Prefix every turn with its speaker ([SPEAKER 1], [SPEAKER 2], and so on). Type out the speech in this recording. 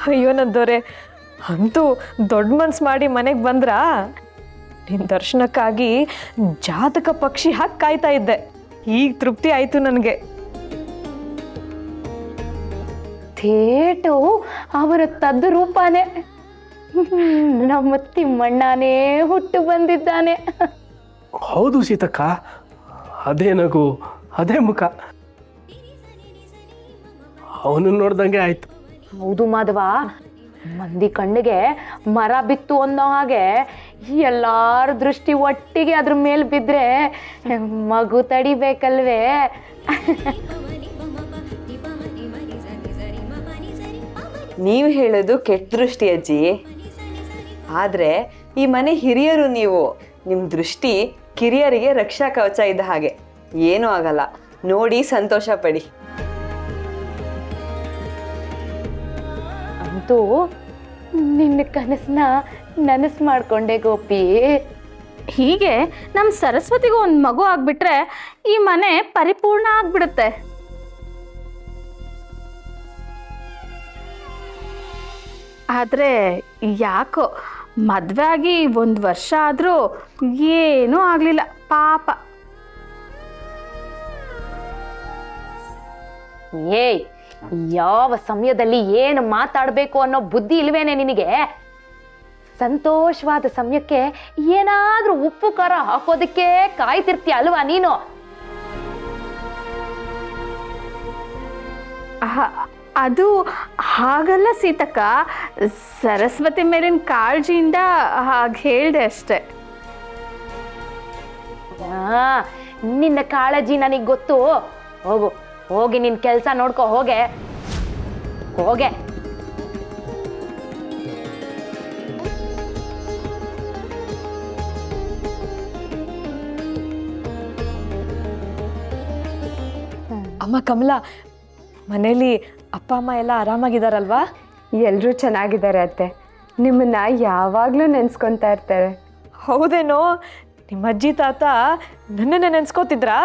[SPEAKER 1] ಅಯ್ಯೋ ನಂದೋರೆ, ಅಂತೂ ದೊಡ್ಡ ಮನ್ಸು ಮಾಡಿ ಮನೆಗೆ ಬಂದ್ರಾ? ನಿನ್ನ ದರ್ಶನಕ್ಕಾಗಿ ಜಾತಕ ಪಕ್ಷಿ ಹಾಕಿ ಕಾಯ್ತಾ ಇದ್ದೆ. ಈಗ ತೃಪ್ತಿ ಆಯಿತು ನನಗೆ.
[SPEAKER 2] ಥೇಟು ಅವರ ತದ್ದು ರೂಪಾನೇ. ನಮ್ಮ ತಿಮ್ಮಣ್ಣನೇ ಹುಟ್ಟು ಬಂದಿದ್ದಾನೆ.
[SPEAKER 3] ಹೌದು ಸೀತಕ್ಕ, ಅದೇ ನಗು, ಅದೇ ಮುಖ. ಅವನು ನೋಡ್ದಂಗೆ ಆಯ್ತು.
[SPEAKER 2] ಹೌದು ಮಾಧವ, ಮಂದಿ ಕಣ್ಣಿಗೆ ಮರ ಬಿತ್ತು ಅನ್ನೋ ಹಾಗೆ ಎಲ್ಲಾರ ದೃಷ್ಟಿ ಒಟ್ಟಿಗೆ ಅದ್ರ ಮೇಲೆ ಬಿದ್ರೆ ಮಗು ತಡಿಬೇಕಲ್ವೇ?
[SPEAKER 4] ನೀವು ಹೇಳೋದು ಕೆಟ್ಟ ದೃಷ್ಟಿ ಅಜ್ಜಿ. ಆದರೆ ಈ ಮನೆ ಹಿರಿಯರು ನೀವು. ನಿಮ್ಮ ದೃಷ್ಟಿ ಕಿರಿಯರಿಗೆ ರಕ್ಷಾ ಕವಚ ಇದ್ದ ಹಾಗೆ. ಏನೂ ಆಗಲ್ಲ, ನೋಡಿ ಸಂತೋಷ ಪಡಿ.
[SPEAKER 2] ಅಂತೂ ನಿನ್ನ ಕನಸನ್ನ ನನಸು ಮಾಡ್ಕೊಂಡೆ ಗೋಪಿ.
[SPEAKER 5] ಹೀಗೆ ನಮ್ಮ ಸರಸ್ವತಿಗೂ ಒಂದು ಮಗು ಆಗ್ಬಿಟ್ರೆ ಈ ಮನೆ ಪರಿಪೂರ್ಣ ಆಗ್ಬಿಡುತ್ತೆ. ಆದರೆ ಯಾಕೋ ಮದುವೆ ಆಗಿ 1 ವರ್ಷ ಆದರೂ ಏನೂ ಆಗಲಿಲ್ಲ ಪಾಪ.
[SPEAKER 2] ಏಯ್, ಯಾವ ಸಮಯದಲ್ಲಿ ಏನು ಮಾತಾಡಬೇಕು ಅನ್ನೋ ಬುದ್ಧಿ ಇಲ್ವೇನೆ ನಿನಗೆ? ಸಂತೋಷವಾದ ಸಮಯಕ್ಕೆ ಏನಾದ್ರೂ ಉಪ್ಪು ಖಾರ ಹಾಕೋದಕ್ಕೆ ಕಾಯ್ತಿರ್ತೀಯ ಅಲ್ವಾ ನೀನು?
[SPEAKER 5] ಅದು ಹಾಗಲ್ಲ ಸೀತಕ್ಕ, ಸರಸ್ವತಿ ಮೇಲಿನ ಕಾಳಜಿಯಿಂದ ಹಾಗೆ ಹೇಳ್ದೆ ಅಷ್ಟೆ.
[SPEAKER 2] ನಿನ್ನ ಕಾಳಜಿ ನನಗೆ ಗೊತ್ತು. ಹೋಗು, ಹೋಗಿ ನಿನ್ನ ಕೆಲಸ ನೋಡ್ಕೊ. ಹೋಗೆ ಹೋಗೆ.
[SPEAKER 1] ಅಮ್ಮ ಕಮಲಾ, ಮನೇಲಿ ಅಪ್ಪ ಅಮ್ಮ ಎಲ್ಲ ಆರಾಮಾಗಿದ್ದಾರಲ್ವಾ?
[SPEAKER 6] ಎಲ್ಲರೂ ಚೆನ್ನಾಗಿದ್ದಾರೆ ಅತ್ತೆ. ನಿಮ್ಮನ್ನ ಯಾವಾಗಲೂ ನೆನೆಸ್ಕೊತಾ ಇರ್ತಾರೆ.
[SPEAKER 1] ಹೌದೇನೋ? ನಿಮ್ಮ ಅಜ್ಜಿ ತಾತ ನನ್ನನ್ನೇ ನೆನೆಸ್ಕೋತಿದ್ರಾ?